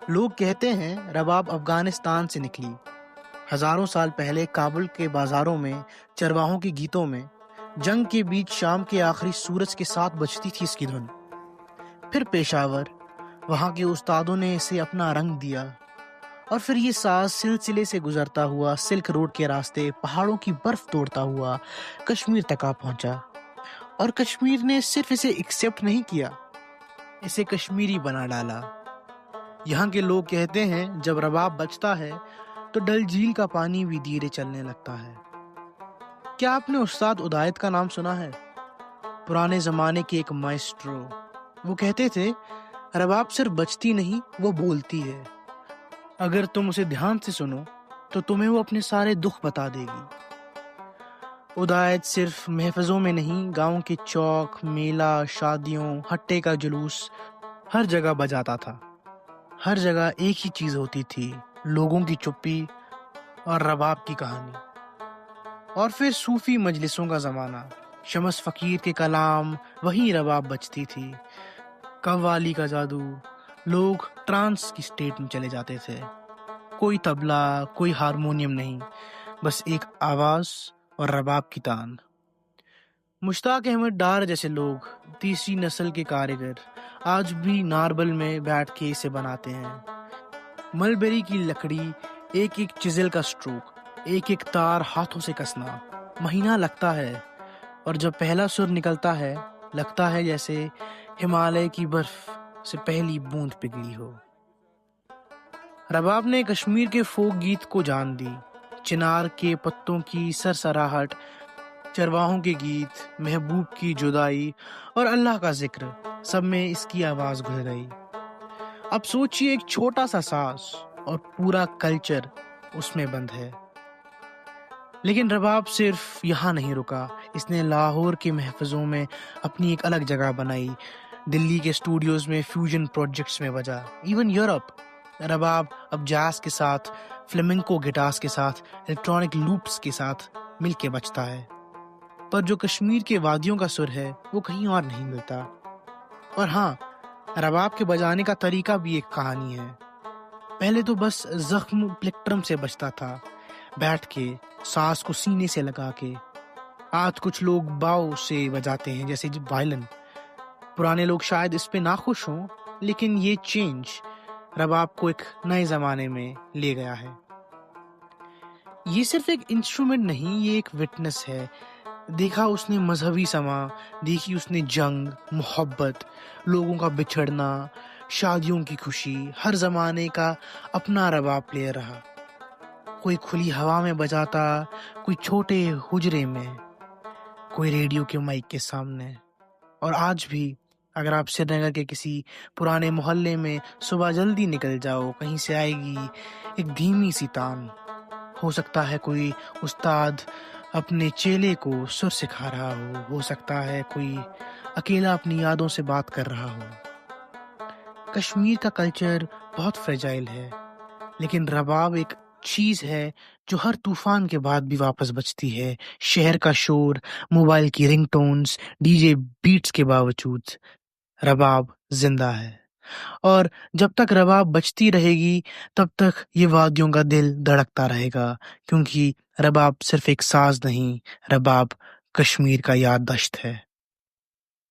لوگ کہتے ہیں رباب افغانستان سے نکلی۔ ہزاروں سال پہلے کابل کے بازاروں میں چرواہوں کے گیتوں میں جنگ کے بیچ شام کے آخری سورج کے ساتھ بجتی تھی اس کی دھن۔ پھر پشاور، وہاں کے استادوں نے اسے اپنا رنگ دیا، اور پھر یہ ساز سلسلے سے گزرتا ہوا سلک روڈ کے راستے پہاڑوں کی برف توڑتا ہوا کشمیر تک آ پہنچا۔ اور کشمیر نے صرف اسے ایکسیپٹ نہیں کیا، اسے کشمیری بنا ڈالا۔ یہاں کے لوگ کہتے ہیں جب رباب بجتا ہے تو ڈل جھیل کا پانی بھی دھیرے چلنے لگتا ہے۔ کیا آپ نے استاد ادایت کا نام سنا ہے؟ پرانے زمانے کے ایک مائسٹرو۔ وہ کہتے تھے رباب صرف بجتی نہیں، وہ بولتی ہے۔ اگر تم اسے دھیان سے سنو تو تمہیں وہ اپنے سارے دکھ بتا دے گی۔ ادایت صرف محفظوں میں نہیں، گاؤں کے چوک، میلہ، شادیوں، ہٹے کا جلوس، ہر جگہ بجاتا تھا۔ ہر جگہ ایک ہی چیز ہوتی تھی، لوگوں کی چپی اور رباب کی کہانی۔ اور پھر صوفی مجلسوں کا زمانہ، شمس فقیر کے کلام، وہیں رباب بجتی تھی۔ قوالی کا جادو، لوگ ٹرانس کی سٹیٹ میں چلے جاتے تھے۔ کوئی طبلہ، کوئی ہارمونیم نہیں، بس ایک آواز اور رباب کی تان۔ مشتاق احمد ڈار جیسے لوگ، تیسری نسل کے کاریگر، آج بھی ناربل میں بیٹھ کے اسے بناتے ہیں۔ ملبری کی لکڑی، ایک ایک چزل کا سٹروک، ایک ایک تار ہاتھوں سے کسنا، مہینہ لگتا ہے، اور جب پہلا سر نکلتا ہے لگتا ہے جیسے ہمالیہ کی برف سے پہلی بوند پگھلی ہو۔ رباب نے کشمیر کے فوک گیت کو جان دی۔ چنار کے پتوں کی سرسراہٹ، چرواہوں کے گیت، محبوب کی جدائی اور اللہ کا ذکر، سب میں اس کی آواز گھل گئی۔ اب سوچئے ایک چھوٹا سا ساز اور پورا کلچر اس میں بند ہے۔ لیکن رباب صرف یہاں نہیں رکا، اس نے لاہور کے محفظوں میں اپنی ایک الگ جگہ بنائی، دلی کے اسٹوڈیوز میں فیوژن پروجیکٹس میں بجا، ایون یورپ۔ رباب اب جاز کے ساتھ، فلیمنکو گٹارز کے ساتھ، الیکٹرانک لوپس کے ساتھ مل کے بجتا ہے۔ پر جو کشمیر کے وادیوں کا سر ہے وہ کہیں اور نہیں ملتا۔ اور ہاں، رباب کے بجانے کا طریقہ بھی ایک کہانی ہے۔ پہلے تو بس زخم پلیکٹرم سے بجتا تھا، بیٹھ کے، سانس کو سینے سے لگا کے۔ آج کچھ لوگ باؤ سے بجاتے ہیں، جیسے وائلن۔ پرانے لوگ شاید اس پہ ناخوش ہوں، لیکن یہ چینج رباب کو ایک نئے زمانے میں لے گیا ہے۔ یہ صرف ایک انسٹرومنٹ نہیں، یہ ایک وٹنس ہے۔ دیکھا اس نے مذہبی سما، دیکھی اس نے جنگ، محبت، لوگوں کا بچھڑنا، شادیوں کی خوشی۔ ہر زمانے کا اپنا رباب پلیئر رہا، کوئی کھلی ہوا میں بجاتا، کوئی چھوٹے حجرے میں، کوئی ریڈیو کے مائک کے سامنے۔ اور آج بھی اگر آپ سری نگر کے کسی پرانے محلے میں صبح جلدی نکل جاؤ، کہیں سے آئے گی ایک دھیمی سی تان۔ ہو سکتا ہے کوئی استاد اپنے چیلے کو سر سکھا رہا ہو سکتا ہے کوئی اکیلا اپنی یادوں سے بات کر رہا ہو۔ کشمیر کا کلچر بہت فریجائل ہے، لیکن رباب ایک چیز ہے جو ہر طوفان کے بعد بھی واپس بجتی ہے۔ شہر کا شور، موبائل کی رنگ ٹونز، ڈی جے بیٹس کے باوجود رباب زندہ ہے۔ اور جب تک رباب بجتی رہے گی تب تک یہ وادیوں کا دل دھڑکتا رہے گا، کیونکہ رباب صرف ایک ساز نہیں، رباب کشمیر کا یادداشت ہے۔